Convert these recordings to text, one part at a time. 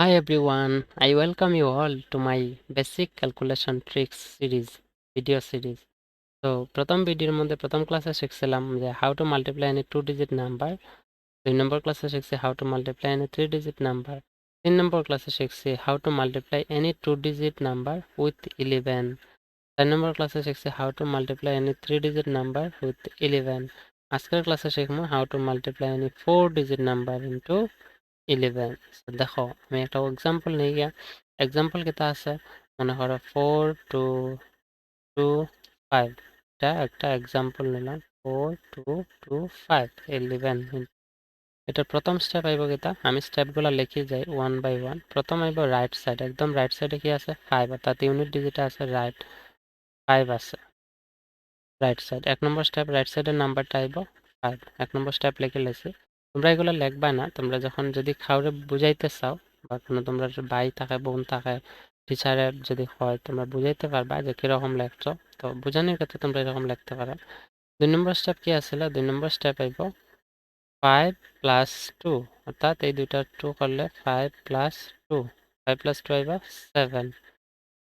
Hi everyone, I welcome you all to my basic calculation tricks video series. So প্রথম ভিডিওর মধ্যে প্রথম ক্লাসে শিখছিলাম যে how to multiply any two digit number, 2 নম্বর ক্লাসে শিখছি how to multiply any 3 digit number, 3 নম্বর ক্লাসে শিখছি how to multiply any 2 digit number with 11, 4 নম্বর ক্লাসে শিখছি how to multiply any 3 digit number with 11. আজকের ক্লাসে শিখবো how to multiply any 4 digit number into 11. So দেখো আমি একটা এক্সাম্পল নিয়ে গিয়া এক্সাম্পল কিতা আছে মনে করো 4 2 2 5 এটা একটা এক্সাম্পল নিলাম 4 2 2 5 11. এটা প্রথম স্টেপ আইব কিতা আমি স্টেপগুলো লিখি যাই ওয়ান বাই ওয়ান। প্রথম আইব রাইট সাইড, একদম রাইট সাইডে কি আছে 5, অর্থাৎ ইউনিট ডিজিট আছে রাইট 5 আছে রাইট সাইড। এক নম্বর স্টেপ রাইট সাইডের নাম্বারটা আইব 5, এক নম্বর স্টেপ লিখে লেছি। তোমরা এগুলো লিখবা না, তোমরা যখন যদি কাউরে বুঝাইতে চাও বা কোনো তোমরা ভাই থাকে বোন থাকে টিচারের যদি হয় তোমরা বুঝাইতে পারবা যে কিরকম লিখছো, তো বোঝানোর ক্ষেত্রে তোমরা এরকম লিখতে পারো। 2 নম্বর স্টেপ কি আসলে 2 নম্বর স্টেপ আইব 5 প্লাস 2, অর্থাৎ এই দুইটা 2 করলে 5 প্লাস 2, 5 প্লাস 2 আইব 7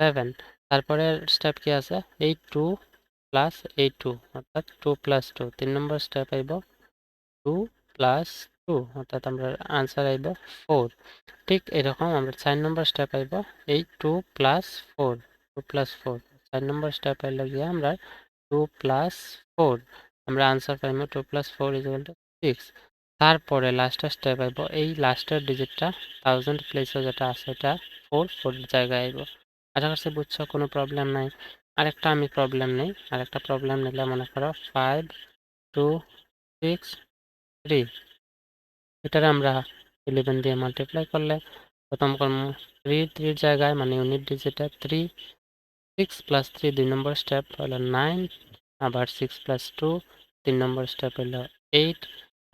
7। তারপরে স্টেপ কি আছে এই 2 প্লাস এই 2, অর্থাৎ 2 প্লাস 2। 3 নম্বর স্টেপ আইব 2 প্লাস 2, অর্থাৎ আমরা আনসার আইব 4। ঠিক এরকম আমরা 4 নম্বর স্টেপ আইব এই 2 প্লাস 4, 2 প্লাস 4। 4 নম্বর স্টেপ আইলে গিয়ে আমরা 2 প্লাস 4, আমরা আনসার পাইব 2 প্লাস 4 6। তারপরে লাস্টের স্টেপ আইব এই লাস্টের ডিজিটটা 1000 প্লেসে যেটা আছে এটা 4 4 এর জায়গায় আইব। আশা করছি বুঝছো, কোনো প্রবলেম নাই। আরেকটা আমি প্রবলেম নেই, আরেকটা প্রবলেম নিলে মনে করো 5 2 6 3, এটারে আমরা 11 দিয়ে মাল্টিপ্লাই করলে প্রথম কর্ম 3 3 জায়গায় মানে ইউনিট ডিজিটে 3, 6 প্লাস 3 2 নম্বর স্টেপ হলো 9, আবার 6 প্লাস 2 3 নম্বর স্টেপ হলো 8,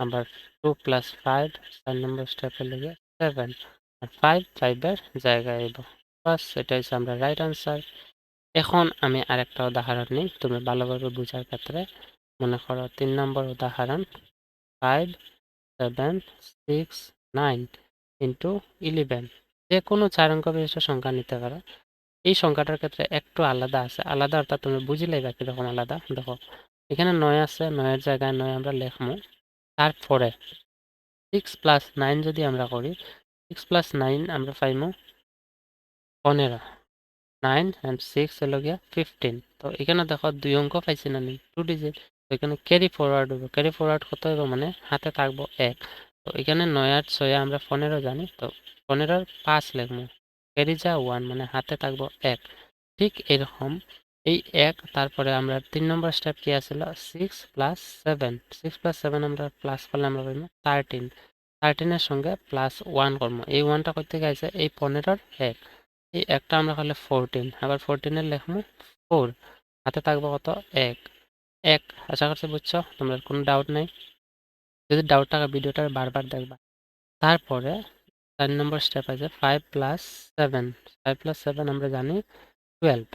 আবার 2 প্লাস 5 4 নম্বর স্টেপ হলো 7, আর 5 5 এর জায়গায় আইব। বাস এটা হচ্ছে আমরা রাইট আনসার। এখন আমি আরেকটা উদাহরণ নিই তুমি ভালোভাবে বোঝার ক্ষেত্রে। মনে করো 3 নম্বর উদাহরণ 5 7 6 9 ইন্টু 11, যে কোনো 4 অঙ্ক বিশিষ্ট সংখ্যা নিতে পারো। এই সংখ্যাটার ক্ষেত্রে একটু আলাদা আছে, আলাদা অর্থাৎ তুমি বুঝিলেই বা কিরকম আলাদা। দেখো এখানে 9 আছে, 9 এর জায়গায় 9 আমরা লিখবো। তারপরে 6 প্লাস 9 যদি আমরা করি 6 প্লাস 9 আমরা পাইমু 15, 9 and 6 হলো গিয়া 15। তো এখানে দেখো 2 অঙ্ক পাইছি না নি 2 ডিজিট, তো এখানে ক্যারি ফরওয়ার্ড হবে। ক্যারি ফরওয়ার্ড কত হবে মানে হাতে থাকবো 1। তো এখানে 9 আর 6 আমরা 15 জানি, তো 15 এর 5 লিখবো। ক্যারি যা 1 মানে হাতে থাকবো 1। ঠিক এরকম এই 1 তারপরে আমরা 3 নম্বর স্টেপ কি আছিল 6 প্লাস 7, 6 প্লাস 7 আমরা প্লাস করলে আমরা পাইবো 13, 13 এর সঙ্গে প্লাস 1 করবো। এই 1টা কই থেকে আইছে এই 15 এর 1, এই একটা আমরা করলে 14, আবার 14 এর লিখবো 4, হাতে থাকবো কত 1 1। আশা করছি বুঝছো, তোমরা কোনো ডাউট নাই। যদি ডাউট থাকে ভিডিওটা বারবার দেখবা। তারপরে 4 নম্বর স্টেপ আছে 5 প্লাস 7, 5 প্লাস 7 আমরা জানি 12,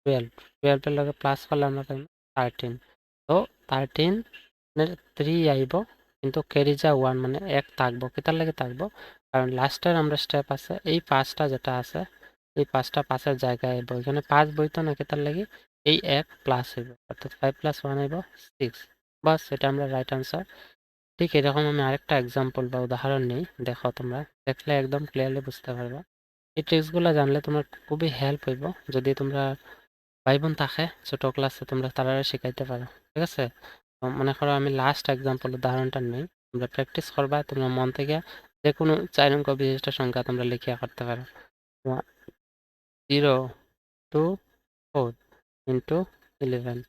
12 12 এর লগে প্লাস করলে আমরা পাইব 13। তো 13 এর 3 আইব, কিন্তু ক্যারি যা 1 মানে 1 থাকবো। কেতার লাগে থাকবো কারণ লাস্টের আমরা স্টেপ আছে এই 5টা যেটা আছে এই 5টা 5এর জায়গায় আইব। এখানে 5 বইতো না, কেতার লাগে এই 1 প্লাস হইব, অর্থাৎ 5 প্লাস 1 আইব 6। বাস এটা আমরা রাইট আনসার। ঠিক এরকম আমি আরেকটা এক্সাম্পল বা উদাহরণ নেই, দেখো তোমরা দেখলে একদম ক্লিয়ারলি বুঝতে পারবা। এই ট্রিক্সগুলো জানলে তোমার খুবই হেল্প হইব যদি তোমরা ভাই বোন থাকে ছোট ক্লাসে তোমরা তারা শিখাইতে পারো। ঠিক আছে, তো মনে করো আমি লাস্ট এক্সাম্পল উদাহরণটা নেই, তোমরা প্র্যাকটিস করবা, তোমরা মন থেকে যে কোনো 4 অঙ্ক বিশিষ্ট সংখ্যা তোমরা লিখিয়া করতে পারো। 0 2 4 ইন্টু 11।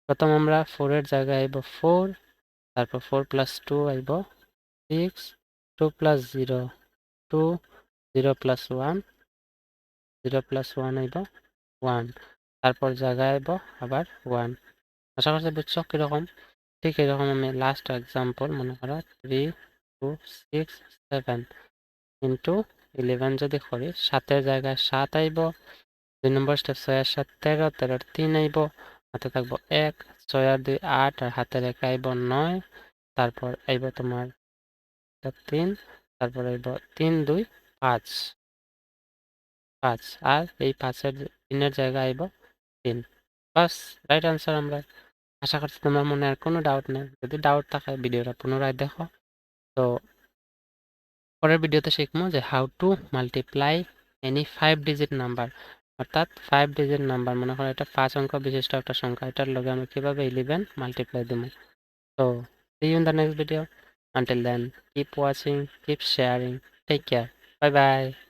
প্রথম আমরা 4 এর জায়গায় আইব 4, তারপর 4 প্লাস 2 আইব 6, 2 প্লাস 0 2, 0 প্লাস 1 0 প্লাস 1 আইব 1, তারপর জায়গায় আইব আবার 1। আশা করছি বুঝছো কিরকম। ঠিক এরকম আমি লাস্ট এক্সাম্পল মনে করো 3 2 6 7 ইন্টু 11 যদি করি 7 জায়গায় 7 আইব। 2 নম্বর স্টেপ 6 আর 7 13, 13 এর 3 আইব, হাতে থাকবো 1, 6 আর 2 8, আর হাতে রেখে আইব 9, তারপর আইব তোমার 3, তারপর আইব 3 2 5। 5 আর এই 5-এর 3-এর জায়গায় আইব 3 বাস রাইট আনসার আমরা। আশা করছি তোমার মনে আর কোনো ডাউট নেই। যদি ডাউট থাকে ভিডিওটা পুনরায় দেখো। তো পরের ভিডিওতে শিখবো যে how to multiply any 5 digit number, অর্থাৎ 5 ডিজিট নাম্বার, মনে করো এটা 5 অঙ্ক বিশিষ্ট একটা সংখ্যা, এটার লগে আমরা কিভাবে 11 মাল্টিপ্লাই দিব। So see you in the next video. Until then, keep watching, keep sharing. Take care. Bye bye.